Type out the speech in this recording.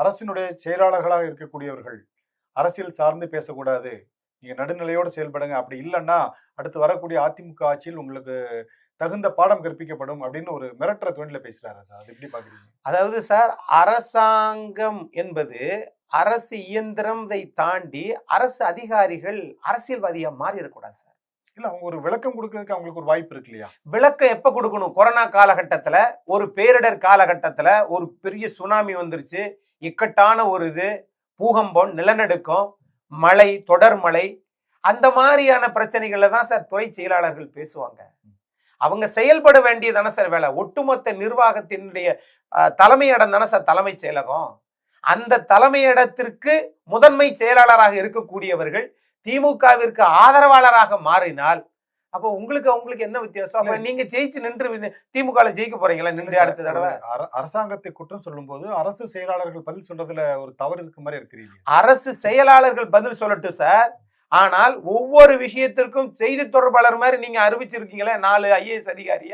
அரசினுடைய செயலாளர்களாக இருக்கக்கூடியவர்கள் அரசியல் சார்ந்து பேசக்கூடாது, நீங்க நடுநிலையோடு செயல்படுங்க, அப்படி இல்லைன்னா அடுத்து வரக்கூடிய அதிமுக ஆட்சியில் உங்களுக்கு தகுந்த பாடம் கற்பிக்கப்படும் அப்படின்னு ஒரு மிரட்டுற தொழில பேசுறாரு சார். அது எப்படி பாக்குறீங்க? அதாவது சார், அரசாங்கம் என்பது அரசு இயந்திரத்தை தாண்டி அரசு அதிகாரிகள் அரசியல்வாதியா மாறிடக்கூடாது சார். இல்ல, அவங்க ஒரு விளக்கம் கொடுக்கறதுக்கு அவங்களுக்கு ஒரு வாய்ப்பு இருக்கு இல்லையா? விளக்கம் எப்ப கொடுக்கணும்? கொரோனா காலகட்டத்துல, ஒரு பேரிடர் காலகட்டத்துல, ஒரு பெரிய சுனாமி வந்துருச்சு, இக்கட்டான ஒரு பூகம்பம், நிலநடுக்கம், மழை, தொடர் மழை, அந்த மாதிரியான பிரச்சனைகள்ல தான் சார் துறை செயலாளர்கள் பேசுவாங்க. அவங்க செயல்பட வேண்டியதான சார் வேலை. ஒட்டுமொத்த நிர்வாகத்தினுடைய தலைமையிடம் தானே சார் தலைமை செயலகம். அந்த தலைமையிடத்திற்கு முதன்மை செயலாளராக இருக்கக்கூடியவர்கள் திமுகவிற்கு ஆதரவாளராக மாறினால் அப்போ உங்களுக்கு என்ன வித்தியாசம்? அப்ப நீங்க ஜெயிச்சு நின்று திமுக ஜெயிக்க போறீங்களா? நின்று அடுத்த தடவை அரசாங்கத்தை குற்றம் சொல்லும் போது அரசு செயலாளர்கள் பதில் சொல்றதுல ஒரு தவறு இருக்க மாதிரி இருக்கிறீங்க. அரசு செயலாளர்கள் பதில் சொல்லட்டும் சார். ஆனால் ஒவ்வொரு விஷயத்திற்கும் செய்தி தொடர்பாளர் மாதிரி நீங்க அறிவிச்சிருக்கீங்களே 4 IAS அதிகாரிய.